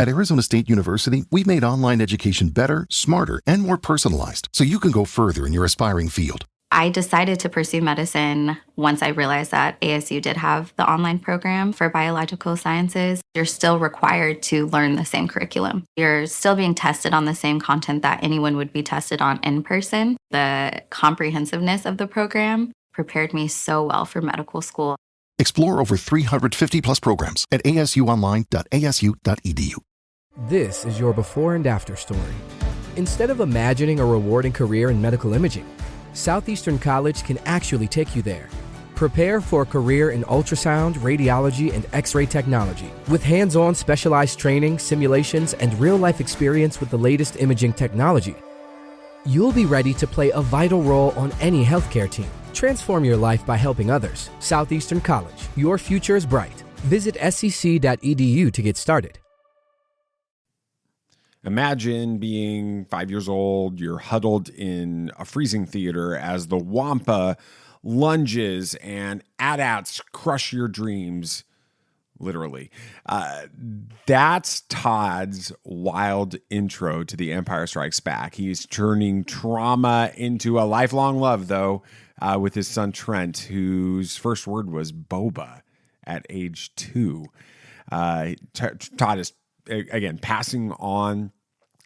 At Arizona State University, we've made online education better, smarter, and more personalized so you can go further in your aspiring field. I decided to pursue medicine once I realized that ASU did have the online program for biological sciences. You're still required to learn the same curriculum. You're still being tested on the same content that anyone would be tested on in person. The comprehensiveness of the program prepared me so well for medical school. Explore over 350 plus programs at asuonline.asu.edu. This is your before and after story. Instead of imagining a rewarding career in medical imaging, Southeastern College can actually take you there. Prepare for a career in ultrasound, radiology, and X-ray technology. With hands-on specialized training, simulations, and real-life experience with the latest imaging technology, you'll be ready to play a vital role on any healthcare team. Transform your life by helping others. Southeastern College. Your future is bright. Visit scc.edu to get started. Imagine being 5 years old, you're huddled in a freezing theater as the Wampa lunges and AT-ATs crush your dreams, literally. That's Todd's wild intro to The Empire Strikes Back. He's turning trauma into a lifelong love, though, with his son Trent, whose first word was Boba at age 2. Todd is, again, passing on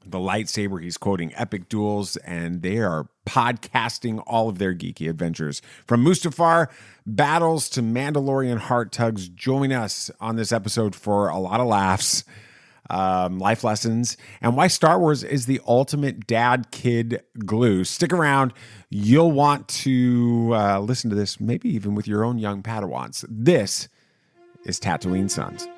the lightsaber. He's quoting epic duels, and they are podcasting all of their geeky adventures. From Mustafar battles to Mandalorian heart tugs, join us on this episode for a lot of laughs, life lessons, and why Star Wars is the ultimate dad-kid glue. Stick around. You'll want to listen to this, maybe even with your own young Padawans. This is Tatooine Sons.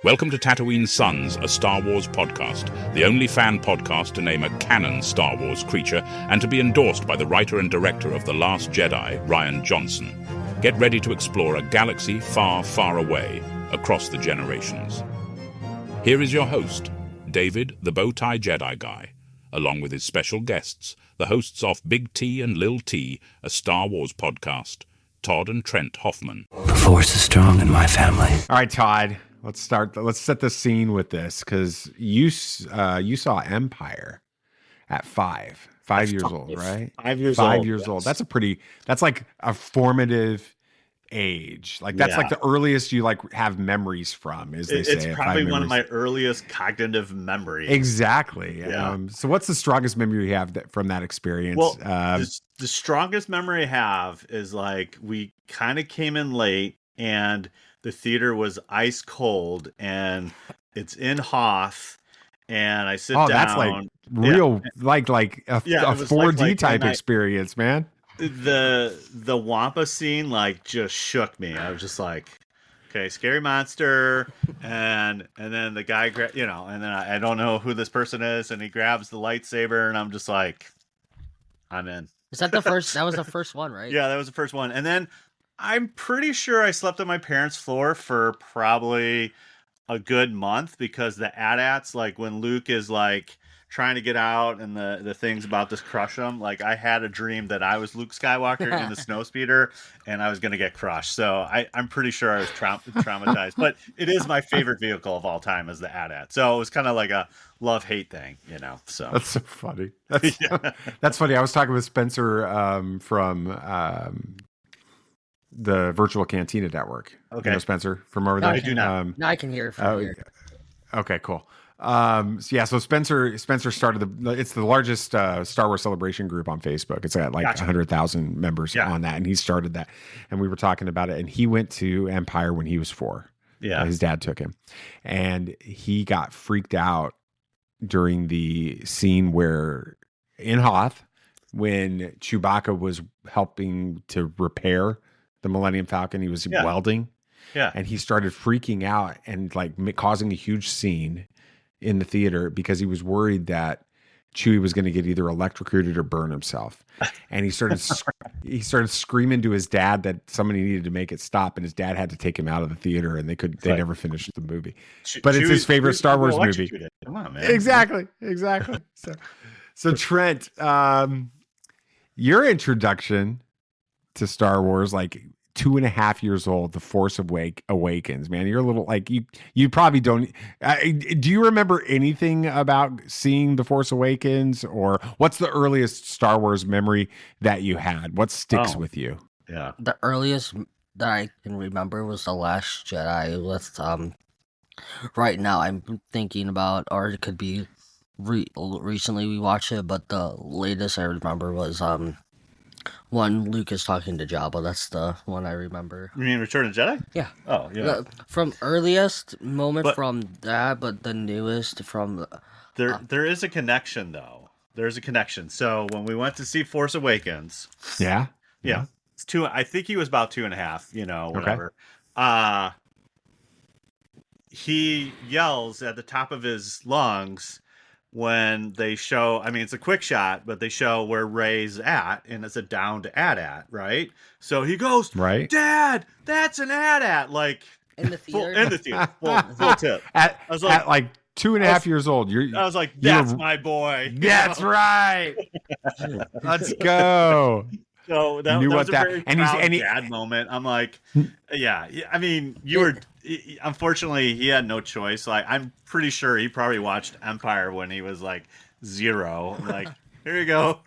Welcome to Tatooine Sons, a Star Wars podcast, the only fan podcast to name a canon Star Wars creature and to be endorsed by the writer and director of The Last Jedi, Rian Johnson. Get ready to explore a galaxy far, far away, across the generations. Here is your host, David the Bowtie Jedi Guy, along with his special guests, the hosts of Big T and Lil T, a Star Wars podcast, Todd and Trent Hoffman. The Force is strong in my family. All right, Todd. Let's start. Let's set the scene with this, because you saw Empire at 5 years old, right? 5 years old. 5 years old. That's like a formative age. Like that's like the earliest you like have memories from. They say it's probably one of my earliest cognitive memories. Exactly. Yeah. So what's the strongest memory you have from that experience? Well, the strongest memory I have is like we kind of came in late and the theater was ice cold, and it's in Hoth, and I sit down. Oh, that's like real, like a 4D like type experience, man. The Wampa scene like just shook me. I was just like, okay, scary monster, and then the guy, and then I don't know who this person is, and he grabs the lightsaber, and I'm just like, I'm in. Is that the first? That was the first one, right? Yeah, that was the first one, and then I'm pretty sure I slept on my parents' floor for probably a good month, because the AT-ATs, like when Luke is like trying to get out and the things about to crush him, like I had a dream that I was Luke Skywalker in the snowspeeder and I was going to get crushed. So I'm pretty sure I was traumatized, but it is my favorite vehicle of all time is the AT-AT. So it was kind of like a love-hate thing, so. That's so funny. That's funny. I was talking with Spencer from the Virtual Cantina Network. Okay. You know Spencer from over there? I do not. No, I can hear it from here. Okay, cool. So Spencer started it's the largest Star Wars celebration group on Facebook. It's got like 100,000 members on that, and he started that. And we were talking about it, and he went to Empire when he was 4. Yeah. His dad took him, and he got freaked out during the scene where in Hoth, when Chewbacca was helping to repair the Millennium Falcon, he was welding. Yeah. And he started freaking out and like causing a huge scene in the theater because he was worried that Chewie was going to get either electrocuted or burn himself. And he started screaming to his dad that somebody needed to make it stop, and his dad had to take him out of the theater, and they never finised the movie. But it's his favorite Star Wars movie. Come on, man. Exactly. So Trent, your introduction to Star Wars, like, 2.5 years old, The Force Awakens, man. You're a little like you probably don't. Do you remember anything about seeing The Force Awakens, or what's the earliest Star Wars memory that you had? What sticks with you? Yeah. The earliest that I can remember was The Last Jedi. With right now I'm thinking about, or it could be recently we watched it, but the latest I remember was when Luke is talking to Jabba. That's the one I remember. You mean Return of the Jedi? Yeah. Oh, yeah. From earliest moment But- from that, but the newest from There is a connection, though. There's a connection. So when we went to see Force Awakens, Yeah. it's two. I think he was about 2.5. You know, Okay. whatever. He yells at the top of his lungs when they show. I mean, it's a quick shot, but they show where Rey's at, and it's a down to AT-AT, right? So he goes, Right. "Dad, that's an AT-AT!" Like in the theater. in the theater, full tip. At, I was like- at like 2.5 years old, I was like, you "That's were- my boy." That's right. Let's go. So that, Knew that what was a that- very and he's- proud and he- dad moment. I'm like, yeah. I mean, you were. Unfortunately, he had no choice. Like, I'm pretty sure he probably watched Empire when he was like 0. I'm like, here you go.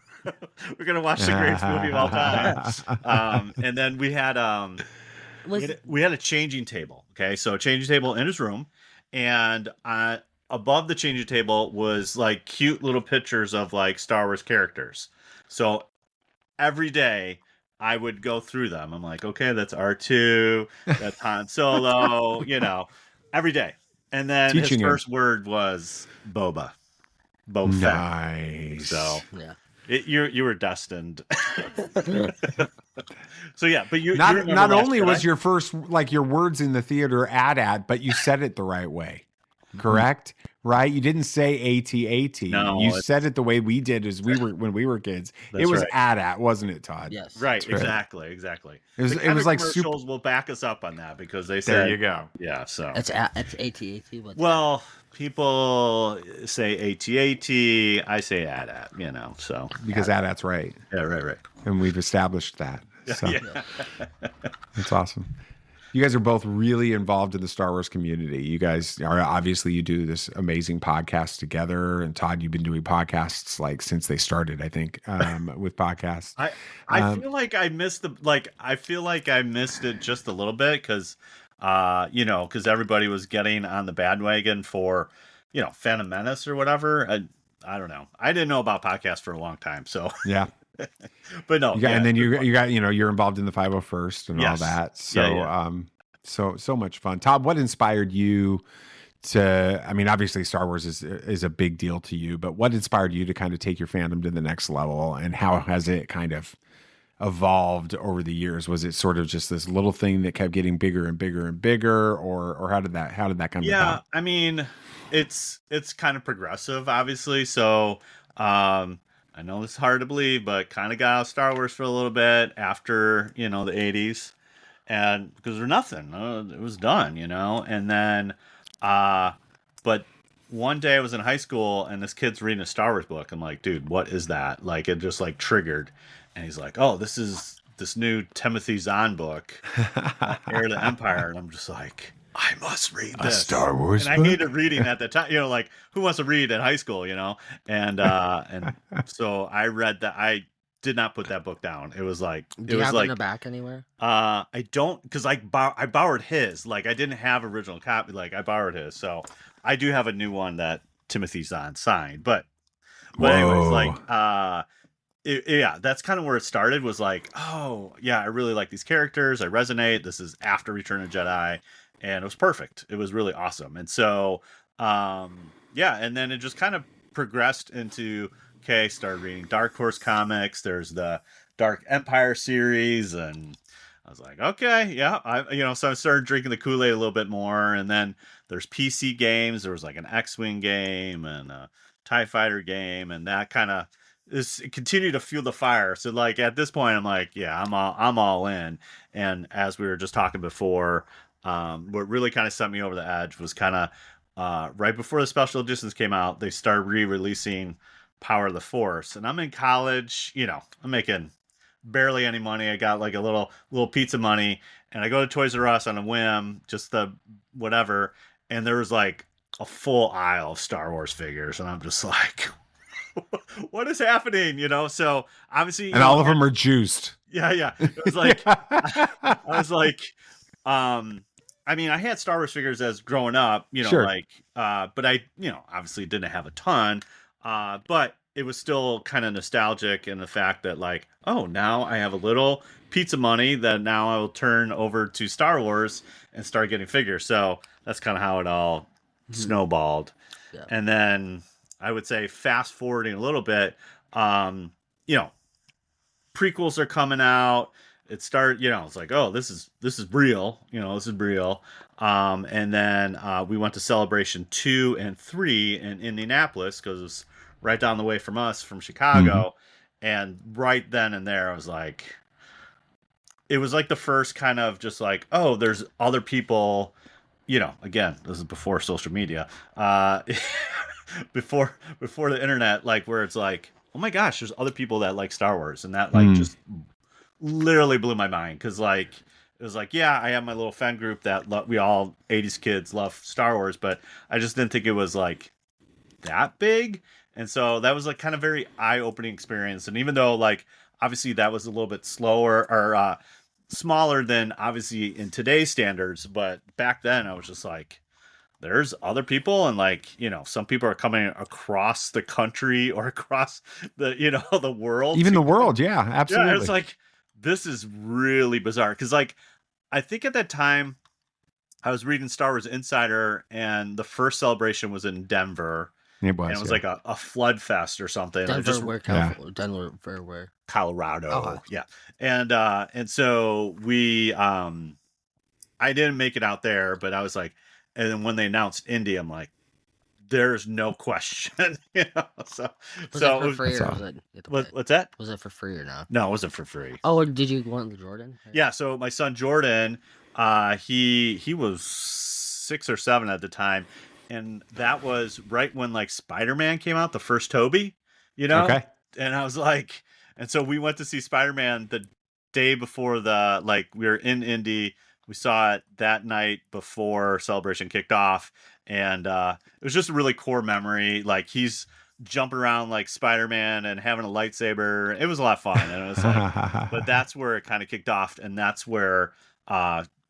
We're gonna watch the greatest movie of all time. And then we had we had a changing table. Okay, so a changing table in his room, and above the changing table was like cute little pictures of like Star Wars characters. So every day I would go through them. I'm like, okay, that's R2, that's Han Solo, every day. And then Teaching his him. first word was Boba. Boba Fett. Nice. So Yeah. you were destined. So yeah, but you not remember Last only Jedi? was your first like your words in the theater AT-AT, but you said it the right way. Correct? Right? You didn't say AT-AT. No, you it's- said it the way we did as we were when we were kids. That's It was right. AT-AT, wasn't it, Todd? Yes. Right, That's right. exactly. It was- The it was like super- commercials will back us up on that because they There say you go. Yeah, so It's AT-AT. well, people say AT-AT, I say AT-AT, so Because AT-AT's right. yeah, right. And we've established that. So Yeah. that's awesome. You guys are both really involved in the Star Wars community. You guys are obviously, you do this amazing podcast together. And Todd, you've been doing podcasts like since they started, I think, with podcasts. I feel like I missed I missed it just a little bit because because everybody was getting on the bandwagon for Phantom Menace or whatever. I don't know. I didn't know about podcasts for a long time, so Yeah. but no. And then you got you're involved in the 501st and all Yes. that. So Yeah. so much fun. Todd, what inspired you to? I mean, obviously, Star Wars is a big deal to you, but what inspired you to kind of take your fandom to the next level, and how has it kind of evolved over the years? Was it sort of just this little thing that kept getting bigger and bigger and bigger, or how did that come about? I mean, it's kind of progressive, obviously. So I know this is hard to believe, but kind of got out of Star Wars for a little bit after the 80s, and because there's nothing, it was done, and then but one day I was in high school and this kid's reading a Star Wars book. I'm like, dude, what is that? Like, it just like triggered, and he's like, oh, this is this new Timothy Zahn book, Heir to the Empire, and I'm just like, I must read this. A Star Wars and book? I hated reading at the time. Like, who wants to read at high school? And so I read that. I did not put that book down. It was like Do you have it in the back anywhere? I don't, because I borrowed his. Like, I didn't have original copy. Like, I borrowed his, so I do have a new one that Timothy Zahn signed. But anyways, like yeah, that's kind of where it started. Was like, oh yeah, I really like these characters. I resonate. This is after Return of Jedi. And it was perfect. It was really awesome. And so, and then it just kind of progressed into, okay, started reading Dark Horse comics. There's the Dark Empire series. And I was like, okay, yeah. So I started drinking the Kool-Aid a little bit more. And then there's PC games. There was like an X-Wing game and a TIE Fighter game. And that kind of continued to fuel the fire. So like at this point, I'm like, yeah, I'm all in. And as we were just talking before, what really kind of sent me over the edge was kind of right before the special editions came out, they started re-releasing Power of the Force. And I'm in college, I'm making barely any money. I got like a little pizza money, and I go to Toys R Us on a whim, just the whatever, and there was like a full aisle of Star Wars figures, and I'm just like, what is happening? So obviously, And all of them are juiced. yeah. It was like, I was like, I mean, I had Star Wars figures as growing up, Sure. but I, obviously didn't have a ton, but it was still kind of nostalgic in the fact that like, oh, now I have a little pizza money that now I will turn over to Star Wars and start getting figures. So that's kind of how it all snowballed. Yeah. And then I would say fast forwarding a little bit, prequels are coming out. It's like, oh, this is real. This is real. And then we went to Celebration 2 and 3 in Indianapolis because it was right down the way from us from Chicago. And right then and there, I was like, it was like the first kind of just like, oh, there's other people, again, this is before social media, before the internet, like where it's like, oh my gosh, there's other people that like Star Wars, and that like just literally blew my mind because like it was like, yeah, I have my little fan group that we all 80s kids love Star Wars, but I just didn't think it was like that big. And so that was like kind of very eye-opening experience. And even though like obviously that was a little bit slower or smaller than obviously in today's standards, but back then I was just like, there's other people, and like, some people are coming across the country or across the the world, even the world. Yeah, absolutely. yeah. It's like, this is really bizarre because like I think at that time I was reading Star Wars Insider, and the first celebration was in Denver. It was, and it was like a flood fest or something. Denver, Denver, where? Colorado. Oh. Yeah. And so we I didn't make it out there, but I was like, and then when they announced Indy, I'm like, there's no question. So Was it for free or was it what's that? Was it for free or not? No, it wasn't for free. Oh, did you want the Jordan? Yeah, so my son Jordan, he was 6 or 7 at the time, and that was right when like Spider-Man came out, the first Tobey, Okay. And I was like, and so we went to see Spider-Man the day before we were in Indy. We saw it that night before Celebration kicked off, and it was just a really core memory. Like he's jumping around like Spider-Man and having a lightsaber. It was a lot of fun, and it was like, but that's where it kind of kicked off, and that's where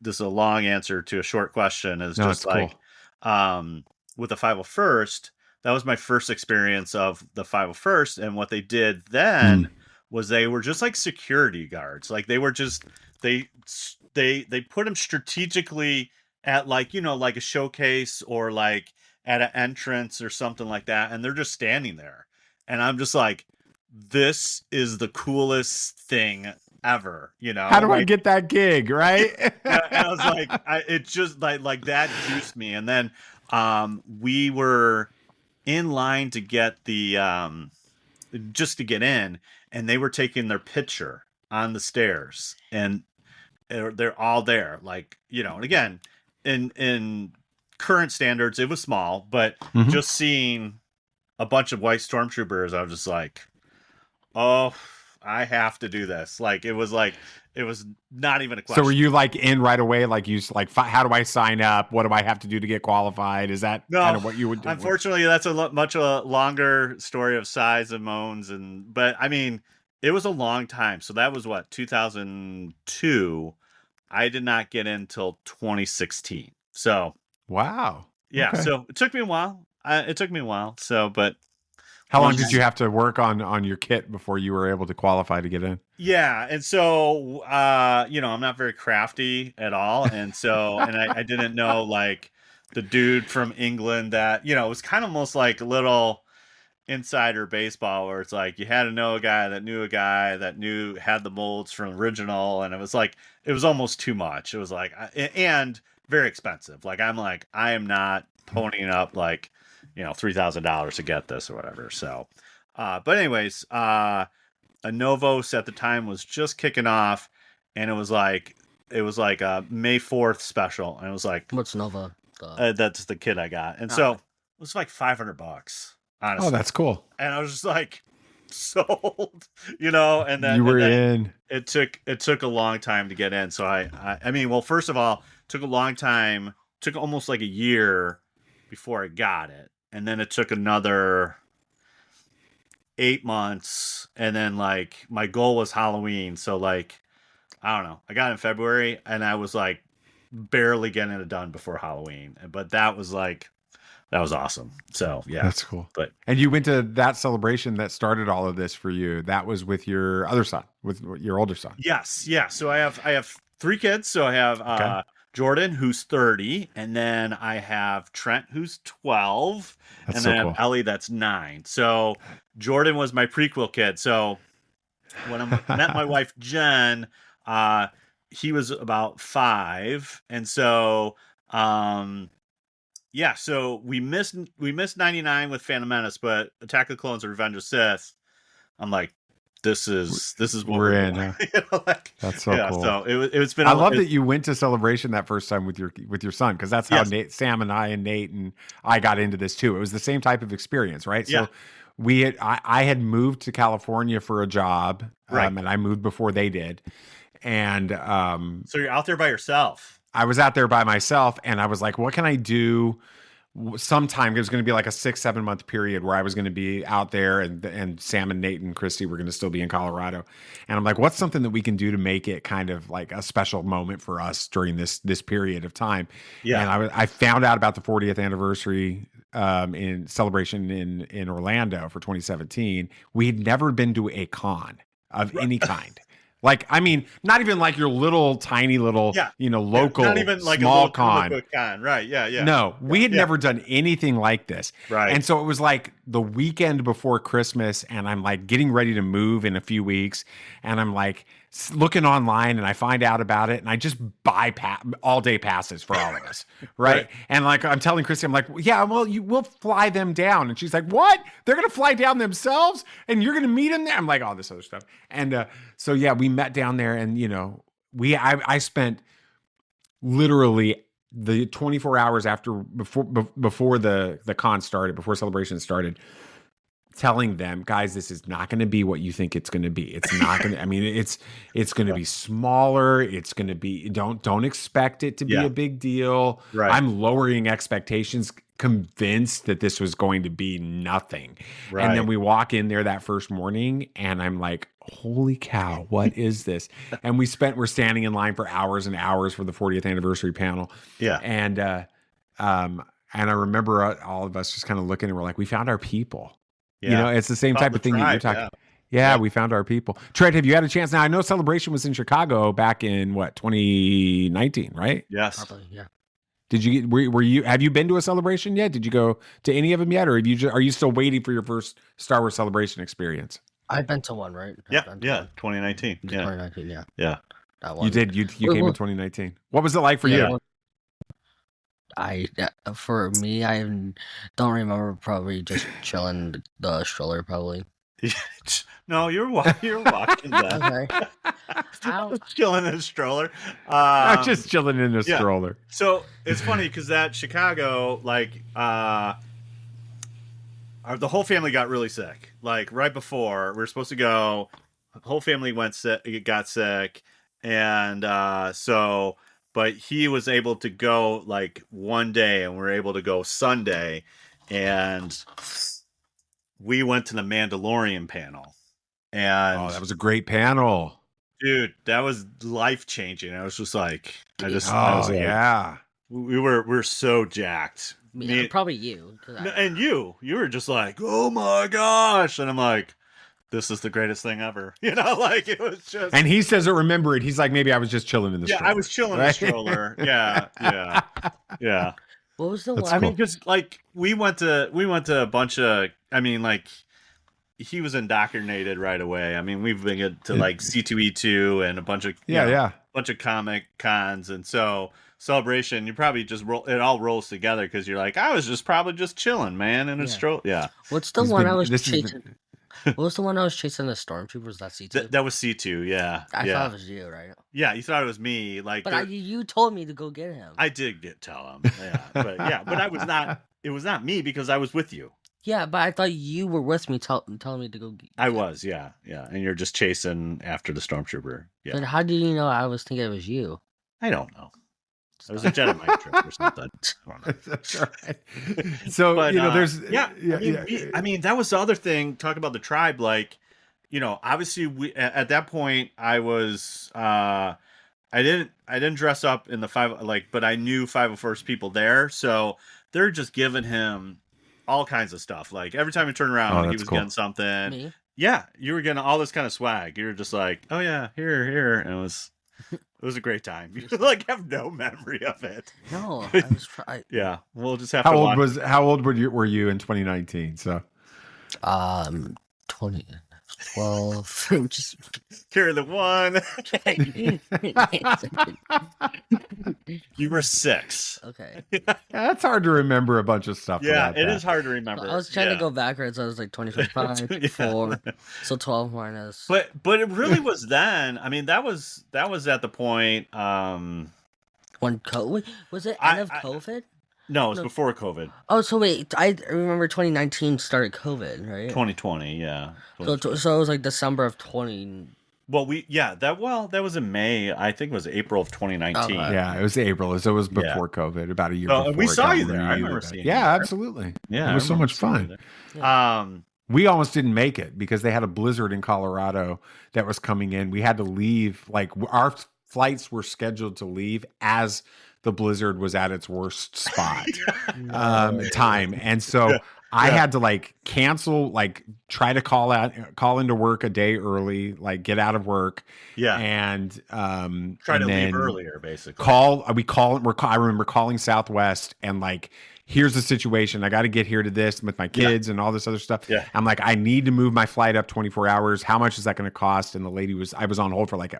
this is a long answer to a short question. Is just like cool. With the 501st, that was my first experience of the 501st, and what they did then was they were just like security guards. Like they were just they put them strategically at like like a showcase or like at an entrance or something like that, and they're just standing there, and I'm just like, this is the coolest thing ever. How do I get that gig, right? And I was like, it just like that juiced me. And then we were in line to get the just to get in, and they were taking their picture on the stairs, and they're all there, like, and again, in current standards, it was small, but just seeing a bunch of white stormtroopers, I was just like, oh, I have to do this. Like, it was not even a question. So were you like in right away? Like you like, how do I sign up? What do I have to do to get qualified? Is that kind of what you would do? Unfortunately, that's a much longer story of sighs and moans. But I mean, it was a long time. So that was what, 2002. I did not get in till 2016. So wow. Yeah. Okay. So it took me a while. So, but how long did you have to work on your kit before you were able to qualify to get in? Yeah. And so, I'm not very crafty at all. And so, and I didn't know like the dude from England that, it was kind of almost like a little insider baseball where it's like you had to know a guy that knew a guy that had the molds from the original. And it was like, it was almost too much. It was like, and very expensive. Like, I am not ponying up like, $3,000 to get this or whatever. So, but anyways, a Novos at the time was just kicking off, and it was like a May 4th special. And it was like, what's Nova? That's the kit I got. And so it was like $500, honestly. Oh, that's cool. And I was just like, sold, and then You were in. it took a long time to get in. So I mean, well, first of all, took a long time, took almost like a year before I got it. And then it took another 8 months. And then like my goal was Halloween. So like, I don't know. I got it in February and I was like barely getting it done before Halloween. But that was awesome. So yeah. That's cool. But And you went to that celebration that started all of this for you. That was with your other son, with your older son. yes, yeah. So I have 3 kids. So I have Jordan, who's 30, and then I have Trent, who's 12, That's and so then I cool. have Ellie, that's 9. So Jordan was my prequel kid. So when I met my wife Jen, he was about 5, and so yeah. So we missed 99 with Phantom Menace, but Attack of the Clones and Revenge of the Sith, I'm like, this is what We're we're in, doing. huh? That's so cool. So it's been. I love that you went to Celebration that first time with your son, because that's how Yes. Sam and Nate and I got into this too. It was the same type of experience, right? Yeah. So I had moved to California for a job, Right. and I moved before they did, and So you're out there by yourself. I was out there by myself, and I was like, what can I do? Sometime it was going to be like a 6-7 month period where I was going to be out there, and Sam and Nate and Christy were going to still be in Colorado. And I'm like, what's something that we can do to make it kind of like a special moment for us during this period of time? Yeah. And I found out about the 40th anniversary in celebration in Orlando for 2017. We had never been to a con of any kind. Like, I mean, not even like your little tiny little, local, not even like small a little con. comic book con. Right. Yeah. No, we had never done anything like this. Right. And so it was like the weekend before Christmas, and I'm like getting ready to move in a few weeks, and I'm like looking online, and I find out about it, and I just buy all day passes for all of us. Right? And like I'm telling Christy, I'm like, yeah, well, we'll fly them down. And she's like, what? They're going to fly down themselves and you're going to meet them there? I'm like, all this other stuff. And so, yeah, we met down there, and, I spent literally the 24 hours before the con started, before celebration started, telling them, guys, this is not going to be what you think it's going to be. It's not going to, I mean, it's going to be smaller. It's going to be, don't expect it to be a big deal. Right. I'm lowering expectations, convinced that this was going to be nothing. Right. And then we walk in there that first morning, and I'm like, holy cow, what is this? And we're standing in line for hours and hours for the 40th anniversary panel. Yeah. And I remember all of us just kind of looking, and we're like, we found our people. Yeah. It's the same type of thing that you're talking. Yeah, we found our people. Trent, have you had a chance? Now, I know Celebration was in Chicago back in 2019, right? Yes. Probably, yeah. Did you have you been to a celebration yet? Did you go to any of them yet, or are you still waiting for your first Star Wars Celebration experience? I've been to one, right? Yeah. I've been to Yeah. one. 2019. Yeah. 2019, yeah. Yeah. That one. You did. You came in 2019. What was it like for you? For me, I don't remember. Probably just chilling the stroller, probably. No, you're walking that. Okay. Chilling in a stroller. Not just chilling in a stroller. So it's funny because that Chicago, like, the whole family got really sick. Like right before we were supposed to go, the whole family got sick, and but he was able to go like one day, and we were able to go Sunday, and we went to the Mandalorian panel. And that was a great panel. Dude, that was life-changing. I was just like, I was like, yeah. We're so jacked. Probably you. And you were just like, oh my gosh. And I'm like, this is the greatest thing ever. Like it was just. And he says, remember it. He's like, maybe I was just chilling in the stroller. Yeah, I was chilling in the stroller. Yeah. What was the That's one? I mean, because like we went to a bunch of, I mean, like he was indoctrinated right away. I mean, we've been to like C2E2 and a bunch of bunch of comic cons, and so Celebration, you probably just it all rolls together because you're like, I was just probably just chilling, man, in a stroll. Yeah. What's the one I was chasing? What was the one I was chasing the stormtroopers? That C2. That was C2. Yeah. I thought it was you, right? Yeah, you thought it was me. Like, but you told me to go get him. I did tell him. Yeah, but I was not. It was not me because I was with you. Yeah, but I thought you were with me telling me to go. I was, yeah. And you're just chasing after the stormtrooper. Yeah. But how did you know I was thinking it was you? I don't know. It was a Jedi mind trick or something. I don't know. That's all right. So But, there's I mean, that was the other thing. Talk about the tribe, like, obviously we at that point I was I didn't dress up in the but I knew 501st people there, so they're just giving him all kinds of stuff. Like every time he turned around, he was getting something. Me? Yeah, you were getting all this kind of swag. You were just like, oh yeah, here, and it was a great time. You like have no memory of it. No, I was trying. Yeah, we'll just have how to old watch. how old were you in 2019? So 20, 12, just Carry the one. You were 6. okay. that's hard to remember a bunch of stuff. Yeah, about it that. is hard to remember. I was trying to go backwards. I was like 2025, Yeah. 4, so 12 minus. But it really was then. I mean, that was at the point. When COVID was it end of COVID? No, it was before COVID. Oh, so wait, I remember 2019 started COVID, right? 2020, yeah. So it was like December of 20. Well, that was in May. I think it was April of 2019. Okay. Yeah, it was April. So it was before COVID, about a year Oh, before. we it saw got you there. I really remember bad. seeing you Yeah, there. absolutely. Yeah, it was I so much remember seeing you fun. there. We almost didn't make it because they had a blizzard in Colorado that was coming in. We had to leave. Like our flights were scheduled to leave as the blizzard was at its worst spot time, and so I had to like cancel, like try to call into work a day early, like get out of work, and try to leave earlier, basically. I remember calling Southwest and like, here's the situation. I got to get here to this with my kids and all this other stuff. Yeah. I'm like, I need to move my flight up 24 hours. How much is that going to cost? And the lady I was on hold for like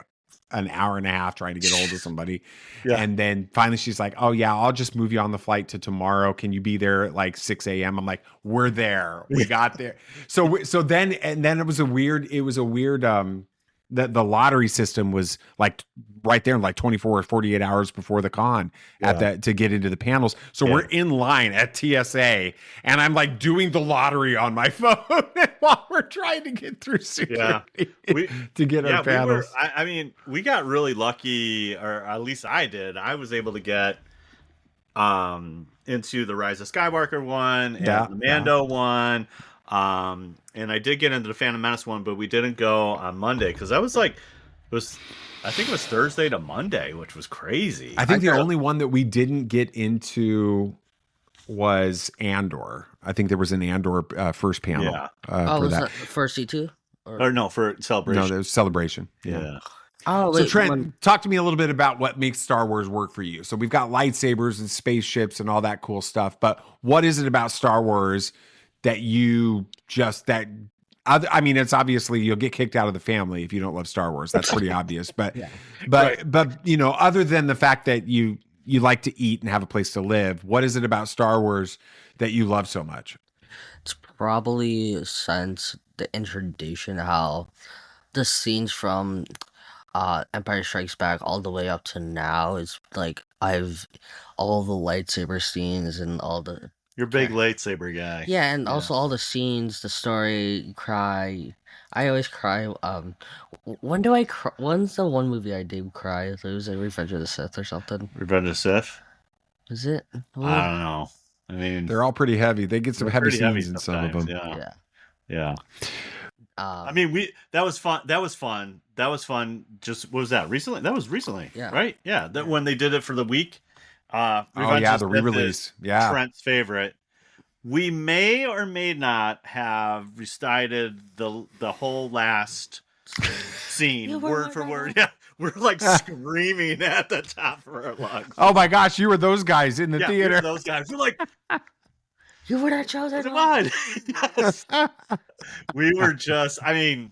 an hour and a half trying to get a hold of somebody. And then finally she's like, oh yeah, I'll just move you on the flight to tomorrow. Can you be there at like 6 a.m.? I'm like, we're there. We got there. So then it was a weird, the lottery system was like right there, like 24 or 48 hours before the con to get into the panels. So we're in line at TSA and I'm like doing the lottery on my phone while we're trying to get through security to get our panels. I mean, we got really lucky, or at least I did. I was able to get into the Rise of Skywalker one and the Mando one. And I did get into the Phantom Menace one, but we didn't go on Monday because that was like, I think it was Thursday to Monday, which was crazy. I think the only one that we didn't get into was Andor. I think there was an Andor first panel. Was that for C2? Or no, for Celebration. No, there was Celebration. Yeah. Oh, so Trent, talk to me a little bit about what makes Star Wars work for you. So we've got lightsabers and spaceships and all that cool stuff, but what is it about Star Wars that you just I mean, it's obviously you'll get kicked out of the family if you don't love Star Wars. That's pretty obvious. But other than the fact that you like to eat and have a place to live, what is it about Star Wars that you love so much? It's probably since the introduction, how the scenes from Empire Strikes Back all the way up to now is like all the lightsaber scenes and all the. You're a big lightsaber guy. Yeah, and also all the scenes, the story, cry. I always cry. When do I cry? When's the one movie I did cry? It was like Revenge of the Sith or something. Revenge of the Sith? Is it? I don't know. I mean, they're all pretty heavy. They get some heavy scenes in some of them. Yeah. I mean, that was fun. Just, what was that? Recently? That was recently. Yeah. Right? Yeah. That when they did it for the week. The re-release. Yeah. Trent's favorite. We may or may not have recited the whole last scene word for word. Yeah. We're like screaming at the top of our lungs. Oh my gosh, you were those guys in the theater. We were those guys. We're like, you were that chosen one. Yes. We were just, I mean,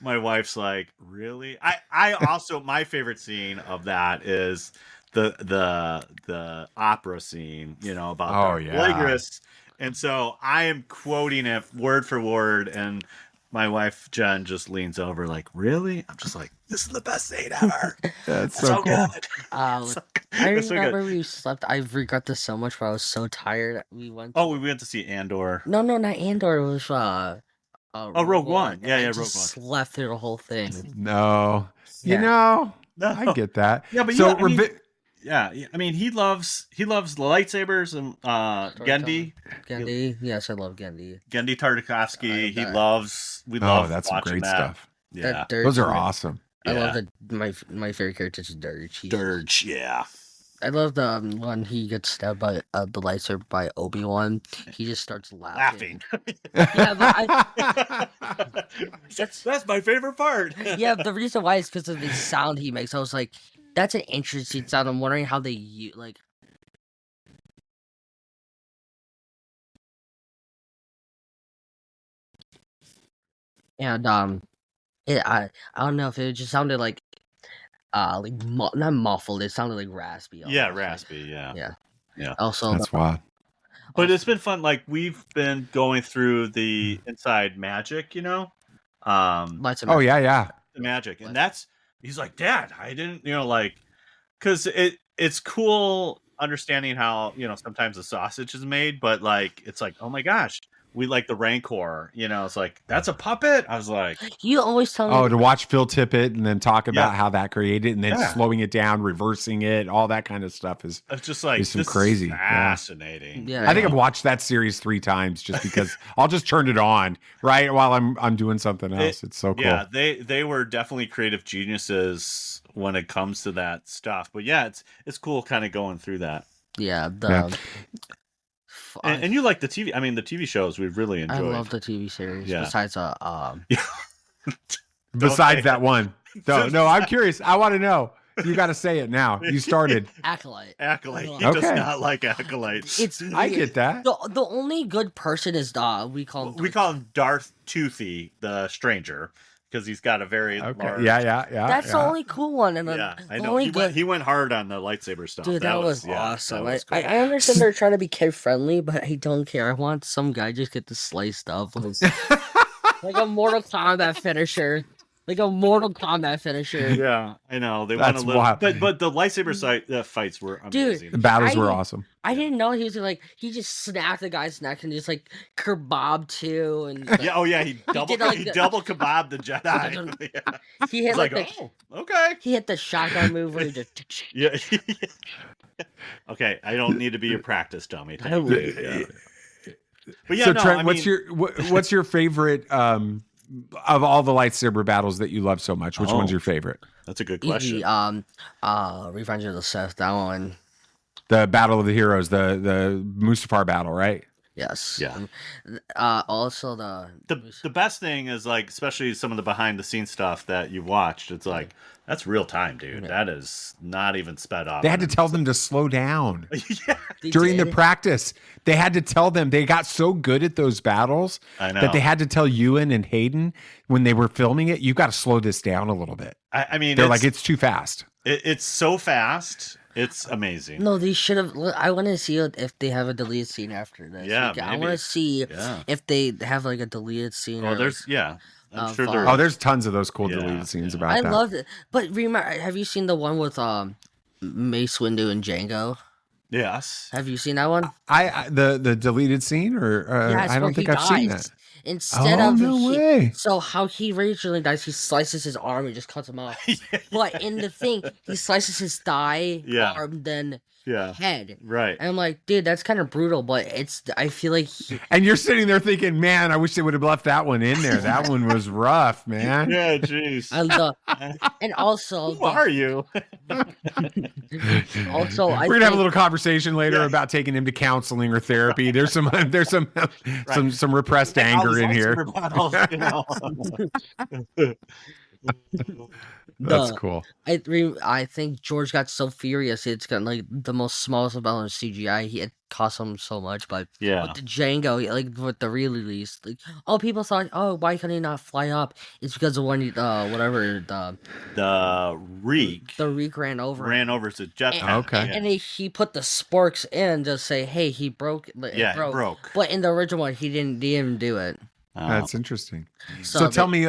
my wife's like, really? I also, my favorite scene of that is the opera scene, about Legris. And so I am quoting it word for word, and my wife Jen just leans over like, "Really?" I'm just like, "This is the best scene ever." That's It's so cool. good. I It's so good. remember we slept. I regret this so much, but I was so tired. We went. Oh, we went to see Andor. No, not Andor. It was Rogue One. and I Yeah, just Rogue One. slept through the whole thing. No, Yeah. No. I get that. Yeah, but so yeah, I mean, he loves the lightsabers and Gendy. Gendy. Yes, I love Gendy. Gendy Tartakovsky. We Oh, love that's some watching great that. stuff. Yeah, That Dirge. Those are awesome. I love Yeah. that. My favorite character is Dirge. Dirge. Yeah. I love the when he gets stabbed by the lightsaber by Obi-Wan. He just starts laughing. Yeah, but that's my favorite part. yeah, the reason why is because of the sound he makes. I was like, that's an interesting sound. I'm wondering how they like. And I don't know if it just sounded like not muffled. It sounded like raspy. Yeah, almost, raspy. Yeah. Yeah. Also, That's wild. But it's been fun. Like we've been going through the Inside Magic, Oh yeah. the magic, and he's like, Dad, I didn't, like, because it's cool understanding how sometimes the sausage is made, but like it's like, oh my gosh, we like the Rancor, it's like that's a puppet. I was like, you always tell me. Oh, to watch Phil Tippett and then talk about Yeah. how that created, and then Yeah. slowing it down, reversing it, all that kind of stuff is it's just like some this crazy. is fascinating. Yeah. I think I've watched that series 3 times just because I'll just turn it on right while I'm doing something else. It's so cool. Yeah, they were definitely creative geniuses when it comes to that stuff. But yeah, it's cool kind of going through that. Yeah. And you like the TV? I mean, the TV shows we've really enjoyed. I love the TV series. Yeah. Besides Besides that one. No, I'm curious. I want to know. You got to say it now. You started. Acolyte. He does not like Acolytes. I get that. The only good person is we call him Darth Toothy, the stranger, because he's got a very large. Yeah. That's the only cool one, and I know. He went hard on the lightsaber stuff. Dude, that was awesome. That was cool. I understand they're trying to be kid friendly, but I don't care. I want some guy just get to slice stuff like a Mortal Kombat finisher. Yeah, I know. They want to live, wild. but the lightsaber fights were amazing. Dude, The battles were awesome. I didn't know he just snapped the guy's neck and just like kebab too, and like, he double kebabbed the Jedi. he hit okay. He hit the shotgun move where he just Yeah. Okay, I don't need to be your practice dummy. But yeah, So Trent, what's your favorite of all the lightsaber battles that you love so much? Which one's your favorite? That's a good question. Revenge of the Sith. That one. The Battle of the Heroes, the Mustafar battle, right? Yes. Yeah. Also the best thing is like, especially some of the behind the scenes stuff that you've watched. It's like that's real time, dude. Yeah. That is not even sped up. They had to tell them to slow down They during the did. practice. They had to tell them. They got so good at those battles I know. that they had to tell Ewan and Hayden when they were filming it, you got to slow this down a little bit. I mean, They're like, it's too fast. It's so fast. It's amazing. No, they should have. I want to see if they have a deleted scene after this. Yeah, Like, I maybe. want to see Yeah. if they have like a deleted scene. Oh, or, there's I'm sure fun. there. Oh, there's tons of those cool Yeah, deleted scenes yeah. about I that. loved it. But remember, have you seen the one with Mace Windu and Django? Yes. Have you seen that one? The deleted scene, or Yes, I where don't think he I've seen dies. that. Instead Oh, of no way. So how he originally dies, he slices his arm and just cuts him off. But in the thing, he slices his thigh, Yeah. arm, then Yeah. head. Right. And I'm like, dude, that's kind of brutal. But I feel like And you're sitting there thinking, man, I wish they would have left that one in there. That one was rough, man. Yeah. Jeez. and also Who are you? Also, We're gonna have a little conversation later about taking him to counseling or therapy. There's some some repressed anger in here. That's cool. I think George got so furious. It's got like the most smallest amount of CGI. It cost him so much, but Yeah. with the Django, like with the re-release, like people thought, why can he not fly up? It's because of when The Reek the Reek ran over him. his jetpack. And, Okay. and he put the sporks in to say, hey, he broke. It Yeah, it broke. broke. But in the original one, he didn't do it. That's interesting. So So tell me,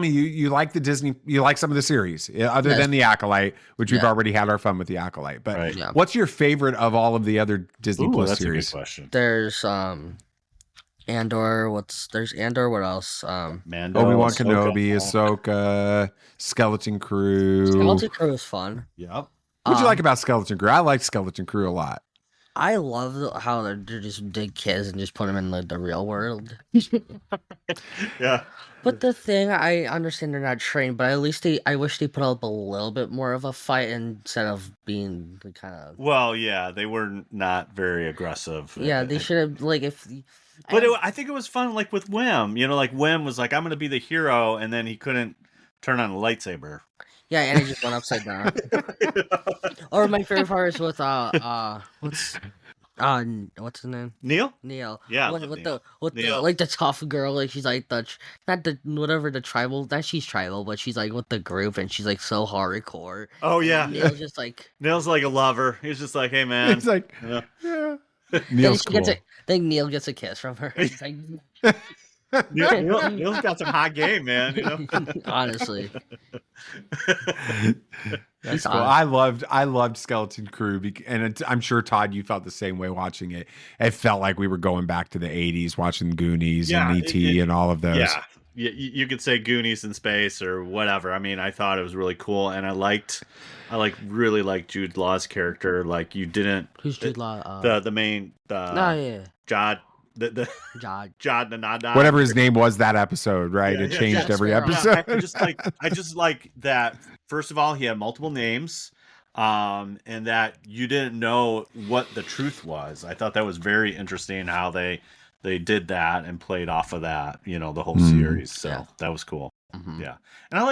you like the Disney, you like some of the series other than the Acolyte, which we've already had our fun with the Acolyte. But Right. Yeah. what's your favorite of all of the other Disney Plus That's series? a good question. there's Andor. There's Andor? What else? Mando, Obi-Wan Ahsoka. Kenobi, Ahsoka, Skeleton Crew. Skeleton Crew is fun. Yep. What'd you like about Skeleton Crew? I like Skeleton Crew a lot. I love how they're just big kids and just put them in like the real world. Yeah. But the thing, I understand they're not trained, but at least I wish they put up a little bit more of a fight instead of being kind of. Well, yeah, they were not very aggressive. Yeah, they should have like if. But I think it was fun, like with Wim. You know, like Wim was like, "I'm going to be the hero," and then he couldn't turn on a lightsaber. Yeah, and it just went upside down. Or my favorite part is with what's his name? Neil? Neil. Yeah, I With, love with Neil. the Neil. like the tough girl, like she's like not the whatever the tribal, not she's tribal, but she's like with the group and she's like so hardcore. Oh yeah, And Neil's just like Neil's like a lover. He's just like, "Hey man." It's like, Yeah. yeah. then Neil's she gets cool. then Neil gets a kiss from her. It's like, Neil's got some hot game, man. You know. honestly. That's cool. I loved Skeleton Crew, I'm sure Todd, you felt the same way watching it. It felt like we were going back to the '80s, watching Goonies and ET and all of those. Yeah, you could say Goonies in space or whatever. I mean, I thought it was really cool, and I really liked Jude Law's character. Like you didn't. Who's Jude Law? The main. Yeah. Jod. The Jod. Jod Nanada. Whatever his name was that episode, right? Yeah, It yeah, changed Jack every Sparrow. episode. Yeah, I just like that. First of all, he had multiple names, and that you didn't know what the truth was. I thought that was very interesting how they did that and played off of that. You know, the whole series. So that was cool. Mhm. Yeah, and I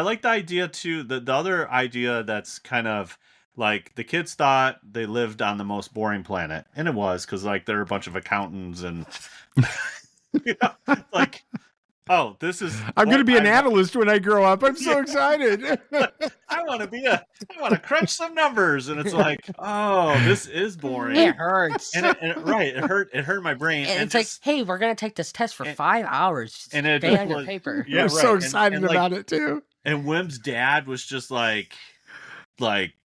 liked the idea too. The other idea that's kind of like the kids thought they lived on the most boring planet, and it was because like they're a bunch of accountants and you know, like, oh, this is. I'm going to be an I- analyst when I grow up. I'm so excited. I want to crunch some numbers, and it's like, oh, this is boring. It hurts. And it hurt my brain. And it's just, like, hey, we're gonna take this test for 5 hours. and it Stay on your was- paper. yeah, I'm right. so And- excited and, like, about it too. And Wim's dad was just like,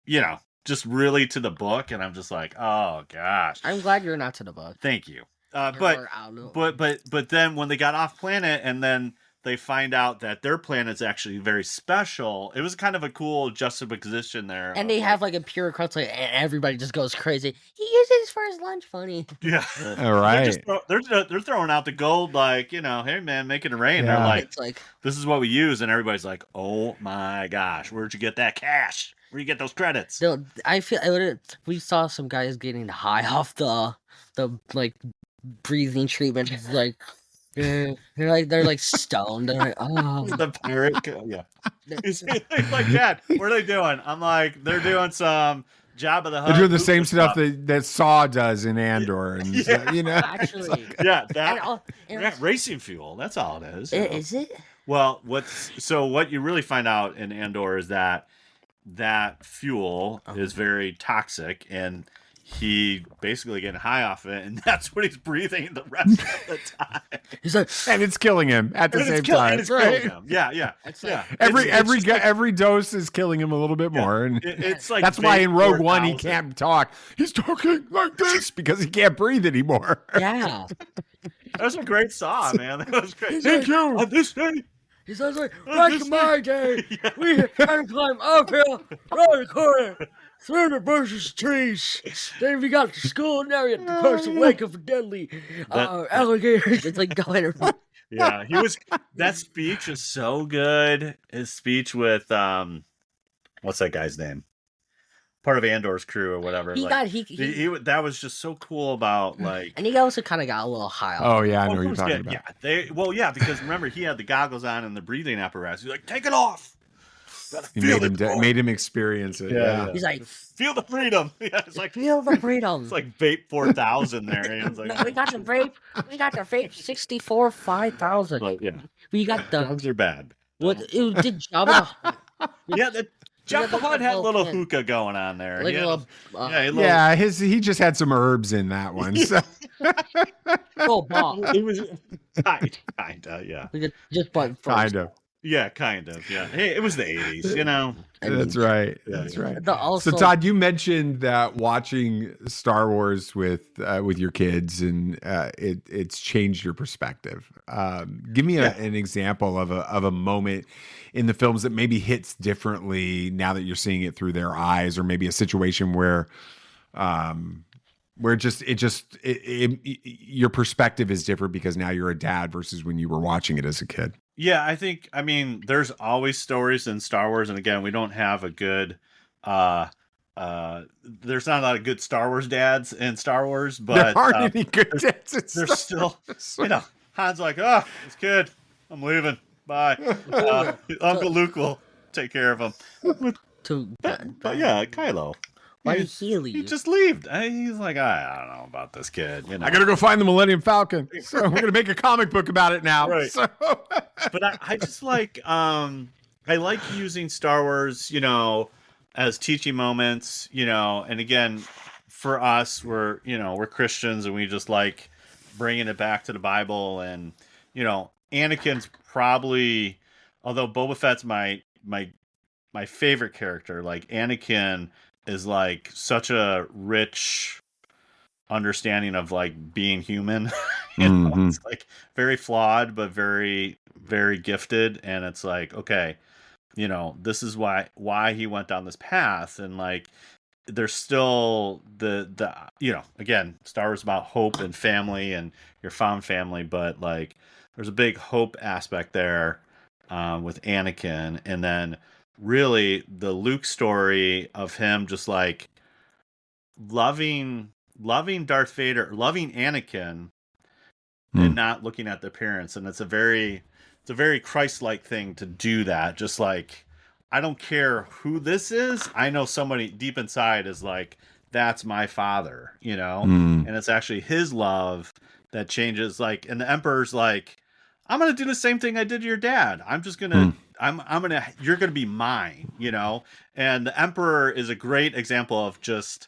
you know, just really to the book, and I'm just like, oh gosh, I'm glad you're not to the book. thank you. Or out of- But then when they got off planet, and then they find out that their planet's actually very special, it was kind of a cool juxtaposition there. and of, they have like a pure crutch, and everybody just goes crazy. He uses it for his lunch money. yeah. All right. They're throwing out the gold, like, you know, hey man, make it rain. Yeah. They're like, It's like, this is what we use, and everybody's like, oh my gosh, where'd you get that cash? Where'd you get those credits? no, we saw some guys getting high off the like breathing treatment. It's like they're like stoned. They're like, oh, The pirate, yeah. He's like, Dad, what are they doing? I'm like, they're doing some Jabba the Hutt. They're doing the same Luke stuff that Saw does in Andor, and you know. actually, Yeah, and that. and Yeah, racing fuel. That's all it is. is it? Well, what you really find out in Andor is that fuel is very toxic, and he basically getting high off it, and that's what he's breathing the rest of the time. He's like, And it's killing him at the And same it's killing- time. and it's right? killing him. Yeah. It's Yeah. like- Every dose is killing him a little bit more, and It's like that's why in Rogue One he 4,000. can't talk. He's talking like this because he can't breathe anymore. yeah. That was a great saw, man. That was great. Thank you. On this day. He sounds like, back in my day, we had to climb uphill, around the corner, through the bushes, trees. Then we got to school, and now we have to cross the lake of deadly alligators. It's like going around. Yeah, that speech is so good. His speech with what's that guy's name? Part of Andor's crew or whatever. That was just so cool about like. And he also kind of got a little high off. Oh yeah, I know Oh, what you're who's talking good? about. Yeah, because remember he had the goggles on and the breathing apparatus. He's like, take it off. He made him experience it. Yeah. He's like, feel the freedom. Yeah, it's like feel the freedom. it's like vape 4,000 there. And it's like, No, we got the vape 64 5000. like, yeah, We got the drugs are bad. what? It did Jabba. Yeah, Jabba the Hutt had a little pen. hookah going on there. Like He a had- little, yeah, Yeah, he just had some herbs in that one. So. oh, Bob. It was Kinda, yeah. We just bought first. Kind of. Yeah, kind of. Yeah. Hey, it was the 80s, you know? That's right. That's right. Also, So, Todd, you mentioned that watching Star Wars with your kids and it's changed your perspective. Give me an example of a moment in the films that maybe hits differently now that you're seeing it through their eyes, or maybe a situation where your perspective is different because now you're a dad versus when you were watching it as a kid. Yeah, I mean, there's always stories in Star Wars, and again, we don't have a good there's not a lot of good Star Wars dads in Star Wars, but there aren't any good dads in there's still, you know, Han's like, oh, this kid, I'm leaving, bye. Uncle Luke will take care of him. But yeah, Kylo. Why did he leave? He just leave. He's like, I don't know about this kid. You know, I gotta go find the Millennium Falcon. So we're gonna make a comic book about it now. Right. So. But I just like I like using Star Wars, you know, as teaching moments, you know, and again, for us, we're Christians, and we just like bringing it back to the Bible, and you know, Anakin's probably, although Boba Fett's my favorite character, like Anakin is like such a rich understanding of like being human. You know, it's like very flawed, but very, very gifted. And it's like, okay, you know, this is why he went down this path. And like, there's still the, you know, again, Star Wars is about hope and family and your found family, but like, there's a big hope aspect there with Anakin. And then really the Luke story of him just like loving Darth Vader, loving Anakin, and not looking at the appearance. And it's a very Christ-like thing to do that. Just like, I don't care who this is. I know somebody deep inside is like, that's my father, you know? And it's actually his love that changes. Like, and the Emperor's like, I'm going to do the same thing I did to your dad. I'm just going to, you're going to be mine, you know? And the Emperor is a great example of just,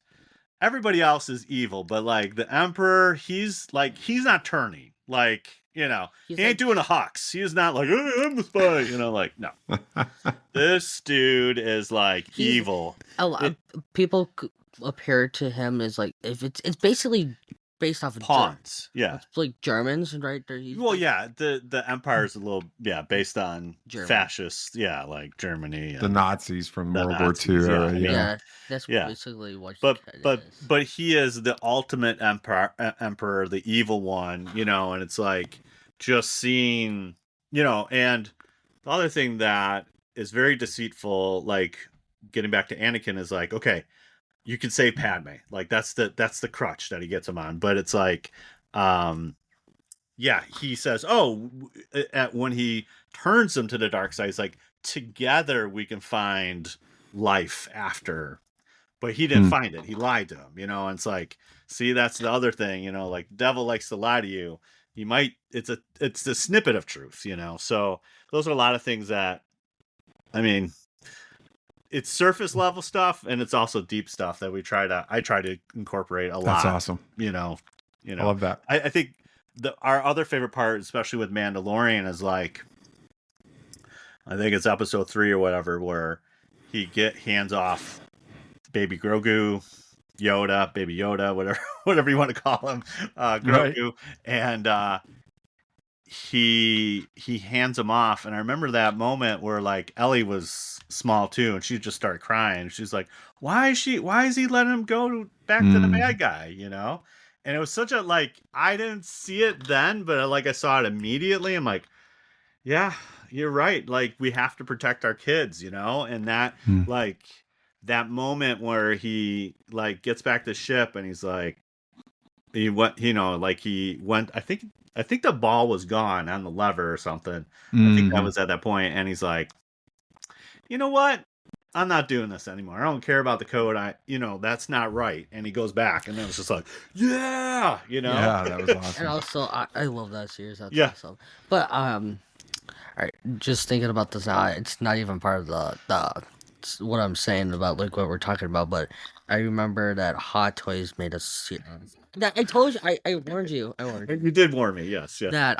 everybody else is evil, but like the Emperor, he's not turning. Like, you know, he ain't doing a Hux. He is not like, hey, I'm the spy, you know, like, no. This dude is like evil. People appear to him as like, if it's basically based off of pawns. Yeah. It's like Germans, right? Well, yeah, the Empire is a little, based on fascists. Yeah, like Germany. The Nazis from World War II. Yeah, that's basically what but he is the ultimate emperor, the evil one, you know, and it's like just seeing, you know, and the other thing that is very deceitful, like getting back to Anakin, is like, okay, you could save Padme, like that's the crutch that he gets him on, but it's like, he says, when he turns him to the dark side, it's like, together we can find life after, but he didn't find it. He lied to him, you know, and it's like, see, that's the other thing, you know, like the devil likes to lie to you. He might, it's a snippet of truth, you know? So those are a lot of things that, I mean, it's surface level stuff, and it's also deep stuff that I try to incorporate a lot. That's awesome. You know, I love that. I think our other favorite part, especially with Mandalorian, is like, I think it's episode 3 or whatever, where he hands off baby Grogu, baby Yoda, whatever you want to call him, Grogu, right. And he hands him off, and I remember that moment where like Ellie was small too, and she just started crying. She's like, why is he letting him go back to the bad guy, you know? And it was such a, like, I didn't see it then, but like I saw it immediately. I'm like, yeah, you're right, like we have to protect our kids, you know? And that like that moment where he like gets back to the ship, and he's like, he went, I think the ball was gone on the lever or something. I think that was at that point. And he's like, you know what? I'm not doing this anymore. I don't care about the code. That's not right. And he goes back, and then it's just like, yeah, you know? Yeah, that was awesome. And also, I love that series. That's awesome. But, all right, just thinking about this now, it's not even part of the what I'm saying about like what we're talking about, but I remember that Hot Toys made a I told you. I warned you. I warned you. You did warn me. Yes. Yeah. That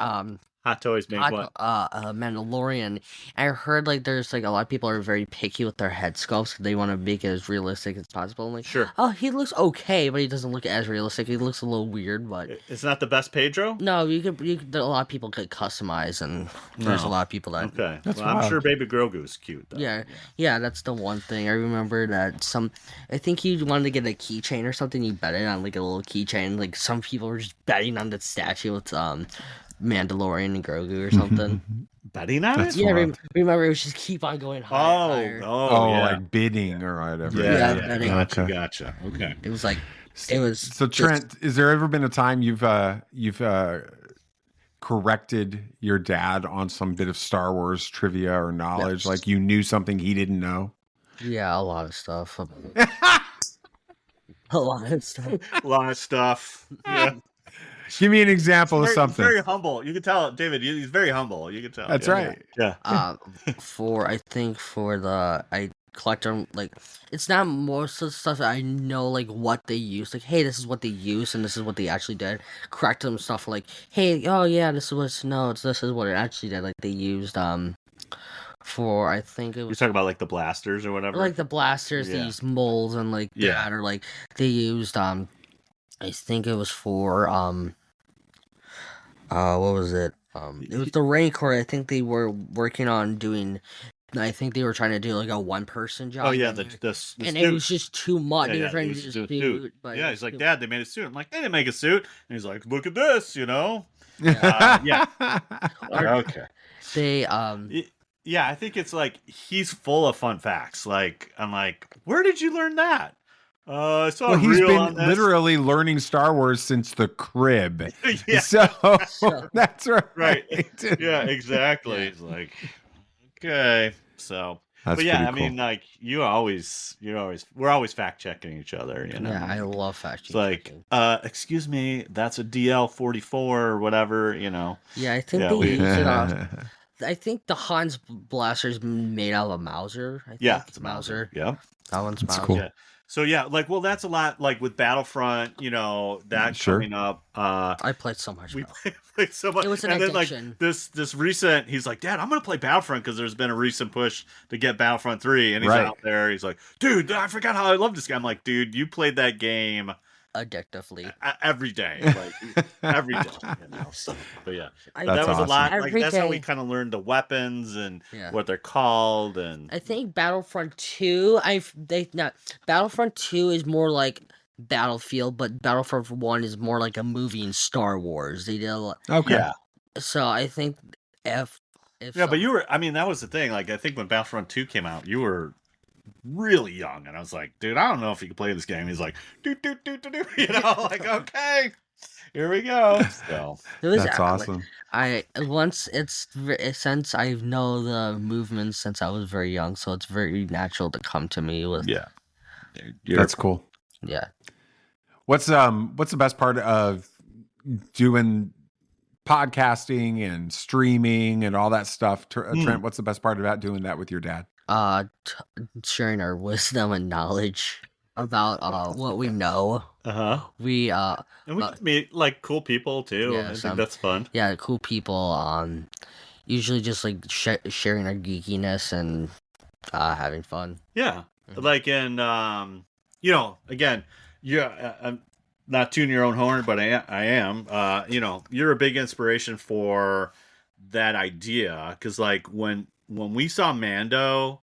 Hot toys make what? Mandalorian. I heard like there's like a lot of people are very picky with their head sculpts. They want to make it as realistic as possible. I'm like, Sure. oh, he looks okay, but he doesn't look as realistic. He looks a little weird, but It's not the best Pedro. no, you could. A lot of people could customize, and there's a lot of people that. Okay. That's well, I'm wild. sure Baby Grogu's cute. Though. Yeah, that's the one thing. I remember that I think he wanted to get a keychain or something. You bet it on like a little keychain. Like some people were just betting on the statue with Mandalorian and Grogu or something. Betting on That's it? Yeah, wild. remember it was just keep on going higher. Oh, yeah. like bidding or whatever. Yeah, yeah. betting. Gotcha. Okay. It was like it was. So Trent, has there ever been a time you've corrected your dad on some bit of Star Wars trivia or knowledge? Yes. Like you knew something he didn't know? Yeah, a lot of stuff. A lot of stuff. A lot of stuff. Yeah. Give me an example of He's something. very humble. You can tell, David. He's very humble. You can tell. That's yeah. right. Yeah. I collect them, like it's not most of the stuff that I know like what they use. Like, hey, this is what they use and this is what they actually did. Correct them stuff like, hey, oh yeah, this is this is what it actually did. Like they used for I think it You're was talking about like the blasters or whatever. like the blasters, Yeah. they used molds and like that, or like they used I think it was for what was it? It was the Rancor. I think they were working on doing. I think they were trying to do like a one-person job. Oh yeah, and the and suit. it was just too much. Yeah, They were yeah, trying he to was do a doing suit, but yeah, it he's was like, too- Dad, they made a suit. I'm like, they didn't make a suit. And he's like, look at this, you know. Yeah. Okay. They Yeah, I think it's like he's full of fun facts. Like I'm like, where did you learn that? I saw Well, a he's reel on been this. literally learning Star Wars since the crib. Yeah. So So- that's right. Right. Yeah, exactly. It's like, okay. So That's but yeah, pretty I mean, cool. like we're always fact checking each other, you know. yeah, I love fact It's like, checking. excuse me, that's a DL-44 or whatever, you know. Yeah, I think yeah, they we- used it off. I think the Hans blaster's made out of a Mauser. I think. Yeah, it's a Mauser. Yeah. That one's That's Mauser. cool. Yeah. So yeah, like that's a lot like with Battlefront, you know, that Sure. coming up. I played so much. We Battle. played so much. It was an and then addiction. like this recent, he's like, Dad, I'm gonna play Battlefront because there's been a recent push to get Battlefront 3, and he's Right. out there. He's like, dude, I forgot how I love this game. I'm like, dude, you played that game Addictively. every day, like every day. You know? So, but yeah, I, That's that was awesome. a lot. Like Every that's how we day. kind of learned the weapons and Yeah. what they're called, and I think Battlefront 2. Battlefront 2 is more like Battlefield, but Battlefront 1 is more like a movie in Star Wars. They did a lot. Okay. yeah. So I think if Yeah, but you were, I mean, that was the thing. Like, I think when Battlefront 2 came out, you were really young. And I was like, dude, I don't know if you can play this game. He's like, do, you know, like, okay, here we go. So, it was That's awesome. since I know the movements since I was very young, so it's very natural to come to me with yeah. That's cool. yeah. What's the best part of doing podcasting and streaming and all that stuff? Trent, what's the best part about doing that with your dad? Sharing our wisdom and knowledge about what we know. Uh-huh. We And we get to meet, like, cool people, too. Yeah, I some- think that's fun. yeah, cool people. Usually just like sharing our geekiness and having fun. Yeah. Mhm. Like, in, you know, again, I'm not tooting your own horn, but I am. You know, you're a big inspiration for that idea. Because, like, when we saw Mando...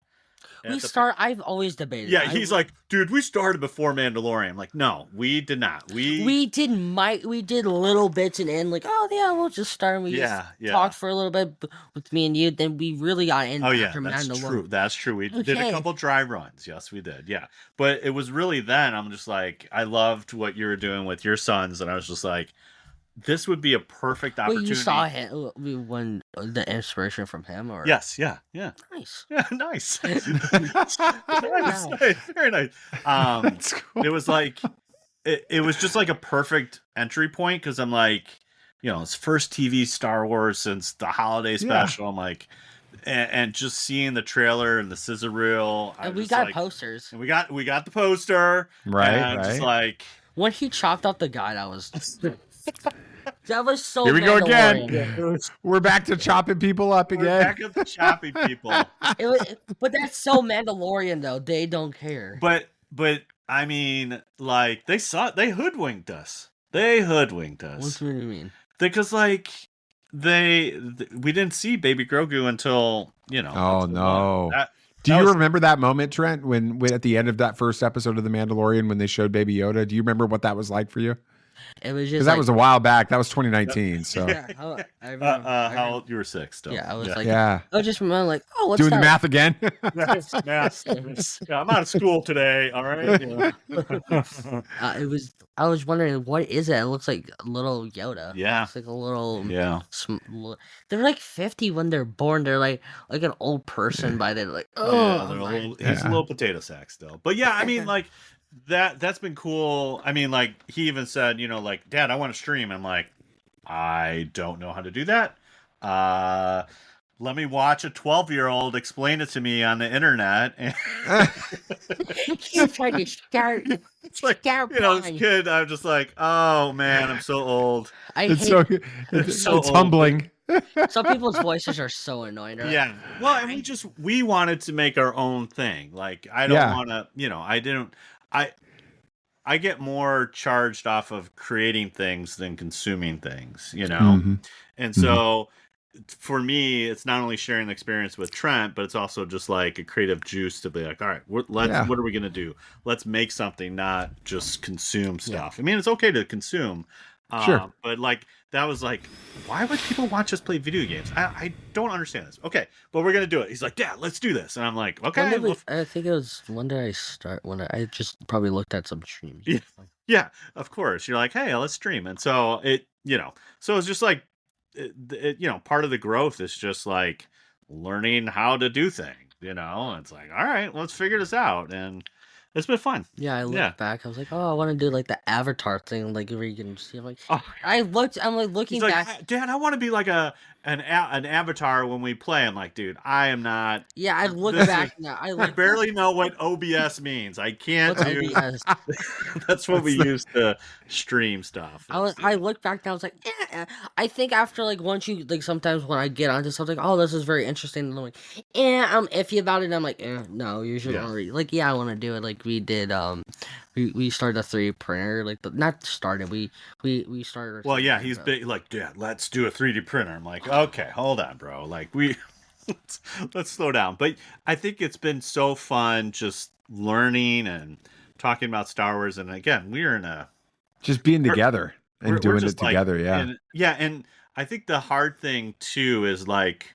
I've always debated. Yeah, he's like, dude, we started before Mandalorian. I'm like, no, we did not. We did little bits and end like, oh yeah, we'll just start. And we Yeah, just talked for a little bit with me and you. Then we really got in. Oh yeah, after that's Mandalorian. true. That's true. We did a Okay. couple dry runs. Yes, we did. Yeah, but it was really then. I'm just like, I loved what you were doing with your sons, and I was just like, this would be a perfect Wait, opportunity. you saw him when the inspiration from him, or Yes. Yeah. nice. Yeah. Nice. nice. Very nice. That's cool. It was like, it was just like a perfect entry point because I'm like, you know, it's first TV Star Wars since the holiday special. I'm like, and just seeing the trailer and the scissor reel, And we got posters. and we got the poster, Right, and just right. like, When he chopped up the guy, that was so. Here we go again. Mandalorian. We're back to chopping people up We're again. back up to chopping people. But that's so Mandalorian though. They don't care. But I mean, like they hoodwinked us. They hoodwinked us. What do you mean? Because like we didn't see Baby Grogu until Oh no! Do that you was- remember that moment, Trent, when at the end of that first episode of The Mandalorian when they showed Baby Yoda? Do you remember what that was like for you? It was just Because that was a while back. That was 2019. So Yeah, I remember. how old you were 6 still? Yeah, I was like, yeah, I was just remember like, oh, what's doing that? the math again. Math. Yeah, I'm out of school today. All right. I was wondering what is it? It looks like a little Yoda. Yeah. It's like a little. Yeah. They're like 50 when they're born. They're like an old person by then. Like, Yeah, oh, he's a little potato sack still. But yeah, I mean, like that's been cool. I mean, like he even said, like, Dad, I want to stream. I'm like, I don't know how to do that. Let me watch a 12-year-old explain it to me on the internet. And He's trying to scare. it's like, this kid, I'm just like, oh man, I'm so old. It's so it's humbling. Some people's voices are so annoying. Right? Yeah. Well, and we wanted to make our own thing. Like, I don't want to, I get more charged off of creating things than consuming things, Mm-hmm. And so for me, it's not only sharing the experience with Trent, but it's also just like a creative juice to be like, all right, what are we going to do? Let's make something, not just consume stuff. I mean, it's okay to consume. Sure. But like, that was like, why would people watch us play video games? I don't understand this. Okay, but we're going to do it. He's like, Dad, let's do this. And I'm like, okay. I think it was, when did I start? When I just probably looked at some streams. Yeah, of course. You're like, hey, let's stream. And so so it's just like, part of the growth is just like learning how to do things, it's like, all right, let's figure this out. And it's been fun. Yeah, I looked back. I was like, oh, I want to do like the avatar thing, like where you can see. I'm like, I'm like looking He's back. like, Dad, I want to be like an avatar when we play. I'm like, dude, I am not. Yeah, I look back now. I barely know what OBS means. I can't do. OBS? That's what we use to stream stuff. I looked back and I was like, I think after like once you like sometimes when I get onto something, oh, this is very interesting, and I'm like, I'm iffy about it. And I'm like, no, you should already like, I want to do it. Like we did, we started a 3D printer, like not started. We started. Well, yeah, he's big. Like, Dad, let's do a 3D printer. I'm like, okay, hold on, bro. Like let's slow down. But I think it's been so fun just learning and talking about Star Wars. And again, we're in just being together and doing it together. And I think the hard thing too is like,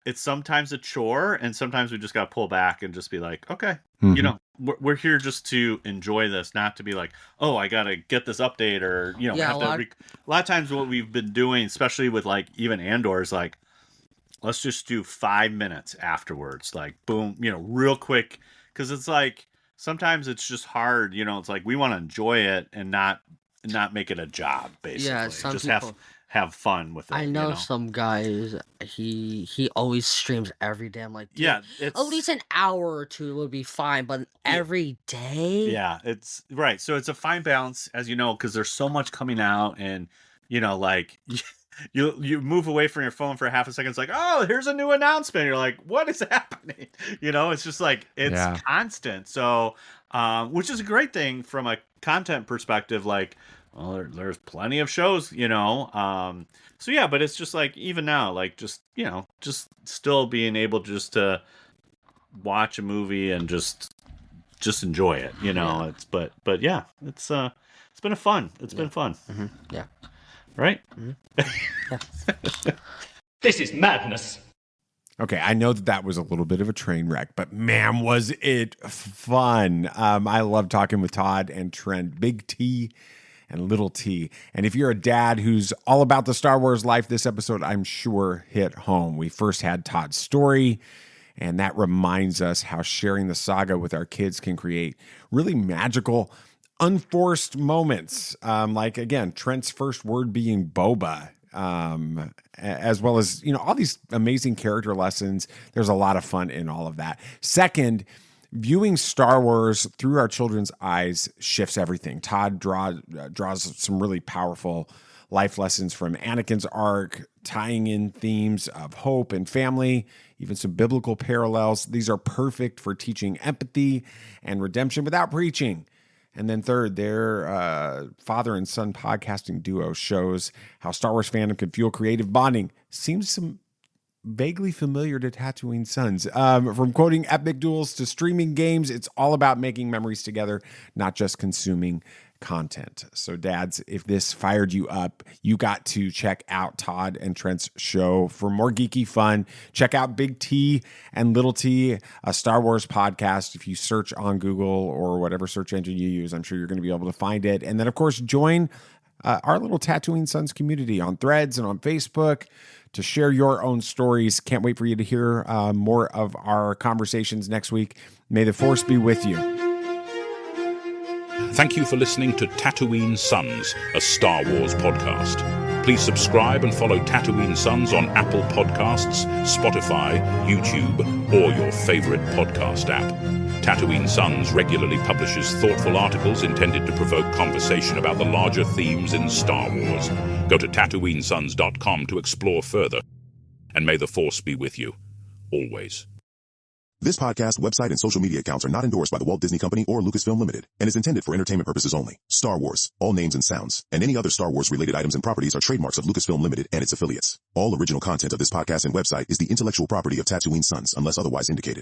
it's sometimes a chore, and sometimes we just got to pull back and just be like, okay, we're here just to enjoy this, not to be like, oh, I got to get this update or, have to. A lot of times what we've been doing, especially with like even Andor, is like, let's just do 5 minutes afterwards, like boom, real quick. Cause it's like, sometimes it's just hard, it's like, we want to enjoy it and not make it a job, basically. Yeah, some just people have fun with it. I know some guys. He always streams every day. I'm like, dude, it's at least an hour or two would be fine, but every day. Yeah, it's right. So it's a fine balance, as you know, because there's so much coming out, and like you move away from your phone for half a second. It's like, oh, here's a new announcement. You're like, what is happening? It's just like it's constant. So, which is a great thing from a content perspective. Like, well, there's plenty of shows, so yeah, but it's just like, even now, like just still being able just to watch a movie and just enjoy it, it's, but yeah, it's been fun. It's been fun. Mm-hmm. Yeah. Right. Mm-hmm. This is madness. Okay, I know that was a little bit of a train wreck, but man, was it fun. I love talking with Todd and Trent, Big T and Little T. And if you're a dad who's all about the Star Wars life, this episode, I'm sure, hit home. We first had Todd's story, and that reminds us how sharing the saga with our kids can create really magical, unforced moments. Like, again, Trent's first word being Boba, as well as, all these amazing character lessons. There's a lot of fun in all of that. Second, viewing Star Wars through our children's eyes shifts everything. Todd draws some really powerful life lessons from Anakin's arc, tying in themes of hope and family, even some biblical parallels. These are perfect for teaching empathy and redemption without preaching. And then third, their father and son podcasting duo shows how Star Wars fandom can fuel creative bonding. Seems some vaguely familiar to Tatooine Sons. From quoting epic duels to streaming games, it's all about making memories together, not just consuming content. So dads, if this fired you up, you got to check out Todd and Trent's show. For more geeky fun, check out Big T and Little T, a Star Wars podcast. If you search on Google or whatever search engine you use, I'm sure you're going to be able to find it. And then, of course, join our little Tatooine Sons community on Threads and on Facebook to share your own stories. Can't wait for you to hear more of our conversations next week. May the Force be with you. Thank you for listening to Tatooine Sons, a Star Wars podcast. Please subscribe and follow Tatooine Sons on Apple Podcasts, Spotify, YouTube, or your favorite podcast app. Tatooine Sons regularly publishes thoughtful articles intended to provoke conversation about the larger themes in Star Wars. Go to TatooineSons.com to explore further. And may the Force be with you, always. This podcast, website, and social media accounts are not endorsed by the Walt Disney Company or Lucasfilm Limited and is intended for entertainment purposes only. Star Wars, all names and sounds, and any other Star Wars-related items and properties are trademarks of Lucasfilm Limited and its affiliates. All original content of this podcast and website is the intellectual property of Tatooine Sons unless otherwise indicated.